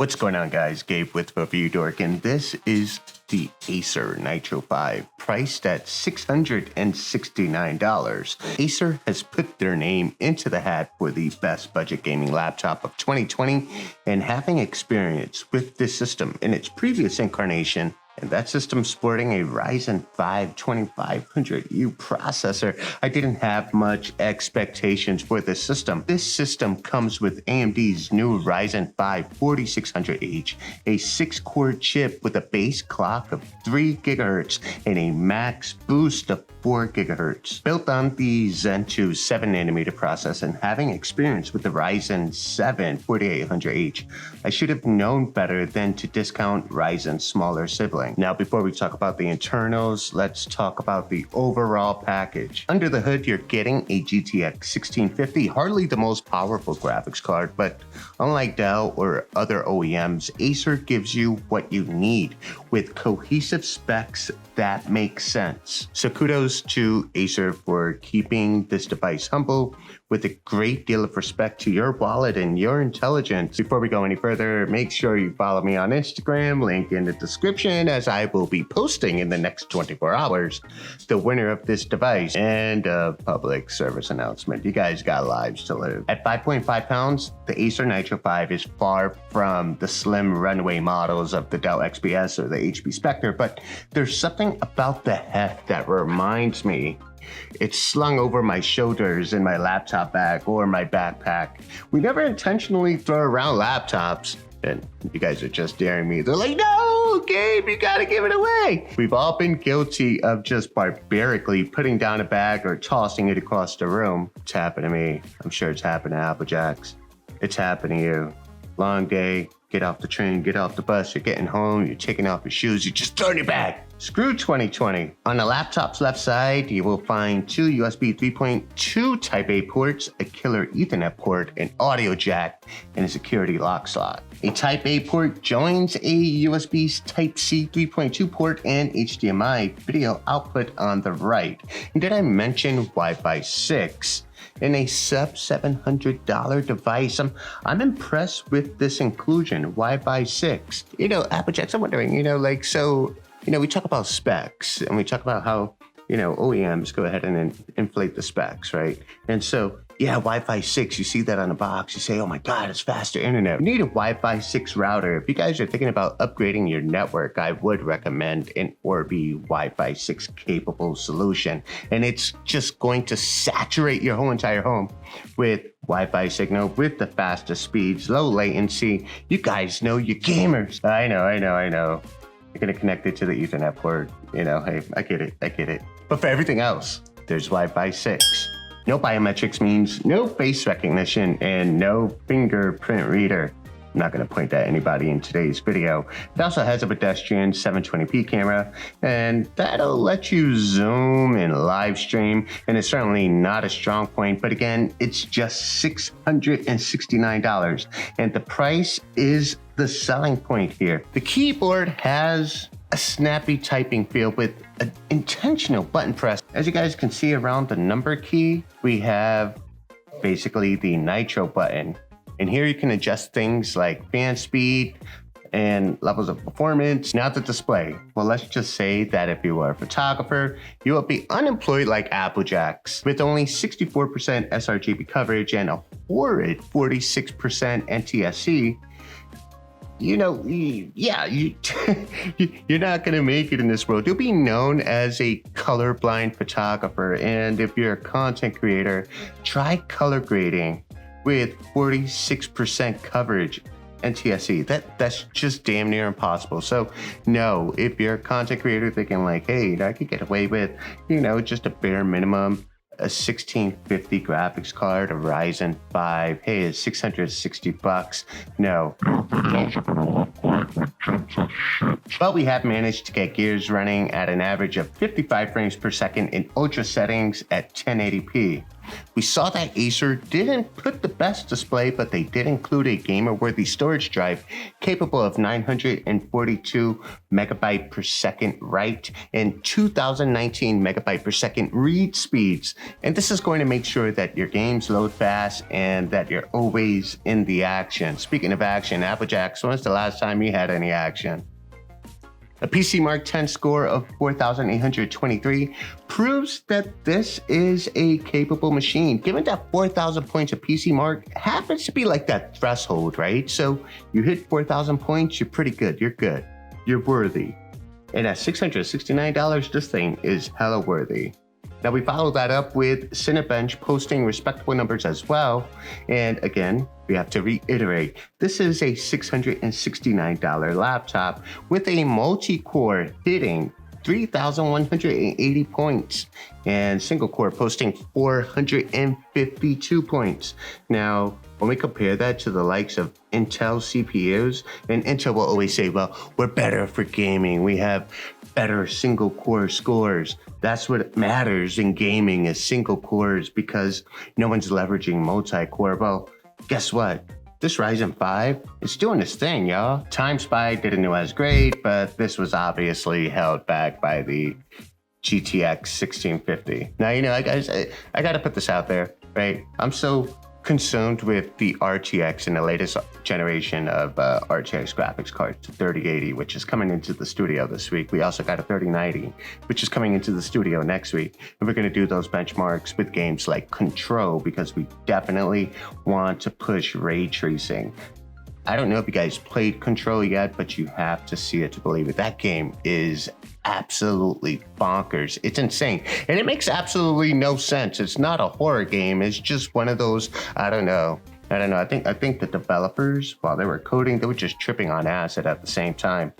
What's going on, guys? Gabe with ReviewDork, and this is the Acer Nitro 5, priced at $669. Acer has put their name into the hat for the best budget gaming laptop of 2020, and having experience with this system in its previous incarnation, and that system sporting a Ryzen 5 2500U processor, I didn't have much expectations for this system. This system comes with AMD's new Ryzen 5 4600H, a 6-core chip with a base clock of 3 GHz and a max boost of 4 GHz. Built on the Zen 2 7nm process, and having experience with the Ryzen 7 4800H, I should have known better than to discount Ryzen's smaller sibling. Now, before we talk about the internals, let's talk about the overall package. Under the hood, you're getting a GTX 1650, hardly the most powerful graphics card, but unlike Dell or other OEMs, Acer gives you what you need with cohesive specs that make sense. So kudos to Acer for keeping this device humble with a great deal of respect to your wallet and your intelligence. Before we go any further, make sure you follow me on Instagram, link in the description, as I will be posting in the next 24 hours the winner of this device and a public service announcement. You guys got lives to live. At 5.5 pounds, the Acer Nitro 5 is far from the slim runway models of the Dell XPS or the HP Spectre, but there's something about the heft that reminds me it's slung over my shoulders in my laptop bag or my backpack. We never intentionally throw around laptops, and you guys are just daring me. They're like, no, Gabe, you gotta give it away. We've all been guilty of just barbarically putting down a bag or tossing it across the room. It's happened to me. I'm sure it's happened to Applejacks. It's happened to you. Long day, get off the train, get off the bus, you're getting home, you're taking off your shoes, you just throw it back. Screw 2020. On the laptop's left side, you will find 2 USB 3.2 Type A ports, a killer Ethernet port, an audio jack, and a security lock slot. A Type A port joins a USB Type-C 3.2 port and HDMI video output on the right. And did I mention Wi-Fi 6? In a sub $700 device, I'm impressed with this inclusion, Wi-Fi 6. You know, Applejacks, I'm wondering, we talk about specs and we talk about how, OEMs go ahead and inflate the specs, right? And so, yeah, Wi-Fi 6, you see that on the box, you say, oh my God, it's faster internet. You need a Wi-Fi 6 router. If you guys are thinking about upgrading your network, I would recommend an Orbi Wi-Fi 6 capable solution. And it's just going to saturate your whole entire home with Wi-Fi signal with the fastest speeds, low latency. You guys know you're gamers. I know. You're gonna connect it to the Ethernet port. Hey, I get it. But for everything else, there's Wi-Fi 6. No biometrics means no face recognition and no fingerprint reader. I'm not going to point at anybody in today's video. It also has a pedestrian 720p camera, and that'll let you zoom and live stream, and it's certainly not a strong point, but again, it's just $669, and the price is the selling point here. The keyboard has a snappy typing feel with an intentional button press. As you guys can see around the number key, we have basically the Nitro button. And here you can adjust things like fan speed and levels of performance. Now the display. Well, let's just say that if you are a photographer, you will be unemployed like Applejacks. With only 64% sRGB coverage and a horrid 46% NTSC, you're not gonna make it in this world. You'll be known as a colorblind photographer. And if you're a content creator, try color grading with 46% coverage NTSC. That's just damn near impossible. So no, if you're a content creator thinking like, hey, I could get away with, just a bare minimum, a 1650 graphics card, a Ryzen 5, hey, it's $660. No. But we have managed to get gears running at an average of 55 frames per second in ultra settings at 1080p. We saw that Acer didn't put the best display, but they did include a gamer-worthy storage drive capable of 942 megabyte per second write and 2019 megabyte per second read speeds. And this is going to make sure that your games load fast and that you're always in the action. Speaking of action, Applejacks, when's the last time you had any action? A PC Mark 10 score of 4,823 proves that this is a capable machine. Given that 4,000 points of PC Mark happens to be like that threshold, right? So you hit 4,000 points, you're pretty good, you're worthy. And at $669, this thing is hella worthy. Now we follow that up with Cinebench posting respectable numbers as well. And again, we have to reiterate, this is a $669 laptop with a multi-core hitting 3,180 points and single core posting 452 points. Now, when we compare that to the likes of Intel CPUs, and Intel will always say, well, we're better for gaming. We have better single core scores. That's what matters in gaming is single cores because no one's leveraging multi-core. Well, guess what? This Ryzen 5 is doing this thing, y'all. Time Spy didn't do as great, but this was obviously held back by the GTX 1650. Now, you know, guys, I gotta put this out there, right? I'm so consumed with the RTX and the latest generation of RTX graphics cards, the 3080, which is coming into the studio this week. We also got a 3090, which is coming into the studio next week. And we're going to do those benchmarks with games like Control because we definitely want to push ray tracing. I don't know if you guys played Control yet, but you have to see it to believe it. That game is absolutely bonkers. It's insane. And it makes absolutely no sense. It's not a horror game. It's just one of those, I don't know. I think the developers, while they were coding, they were just tripping on acid at the same time.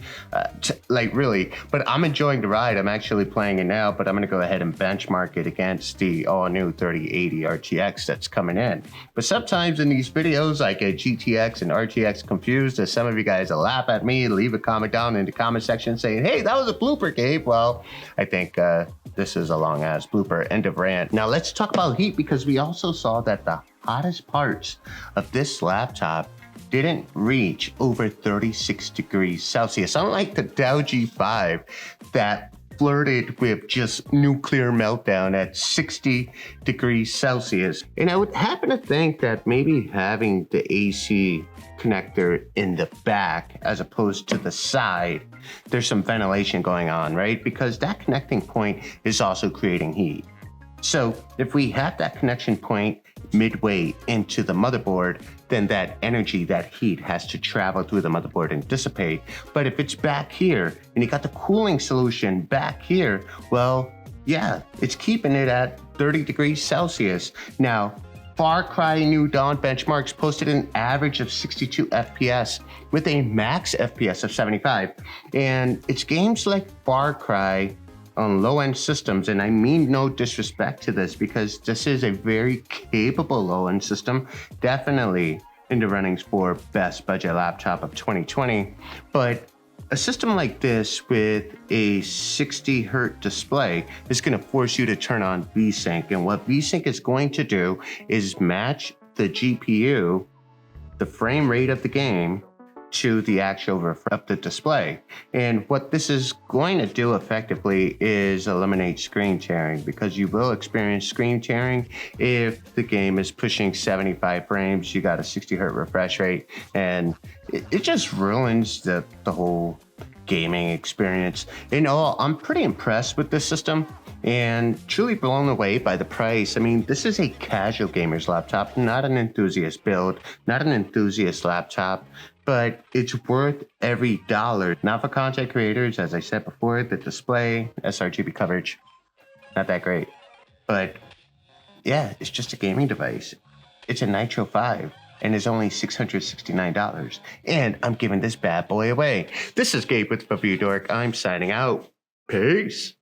Like really, but I'm enjoying the ride. I'm actually playing it now, but I'm gonna go ahead and benchmark it against the all new 3080 RTX that's coming in. But sometimes in these videos, I get GTX and RTX confused, as some of you guys will laugh at me, leave a comment down in the comment section saying, hey, that was a blooper, Gabe. Well, I think this is a long ass blooper, end of rant. Now let's talk about heat because we also saw that the hottest parts of this laptop didn't reach over 36 degrees Celsius, unlike the Dell G5 that flirted with just nuclear meltdown at 60 degrees Celsius. And I would happen to think that maybe having the AC connector in the back as opposed to the side, there's some ventilation going on, right? Because that connecting point is also creating heat. So if we have that connection point midway into the motherboard, then that energy, that heat has to travel through the motherboard and dissipate. But if it's back here and you got the cooling solution back here, well, yeah, it's keeping it at 30 degrees Celsius. Now, Far Cry New Dawn benchmarks posted an average of 62 FPS with a max FPS of 75. And it's games like Far Cry on low-end systems, and I mean no disrespect to this because this is a very capable low-end system, definitely in the runnings for best budget laptop of 2020. But a system like this with a 60 hertz display is going to force you to turn on VSync, and what VSync is going to do is match the GPU, the frame rate of the game, to the actual refresh of the display. And what this is going to do effectively is eliminate screen tearing, because you will experience screen tearing if the game is pushing 75 frames, you got a 60 hertz refresh rate, and it just ruins the whole gaming experience. In all, I'm pretty impressed with this system and truly blown away by the price. I mean, this is a casual gamer's laptop, not an enthusiast build, not an enthusiast laptop, but it's worth every dollar. Now for content creators, as I said before, the display, sRGB coverage, not that great. But yeah, it's just a gaming device. It's a Nitro 5 and is only $669. And I'm giving this bad boy away. This is Gabe with ReviewDork. I'm signing out. Peace.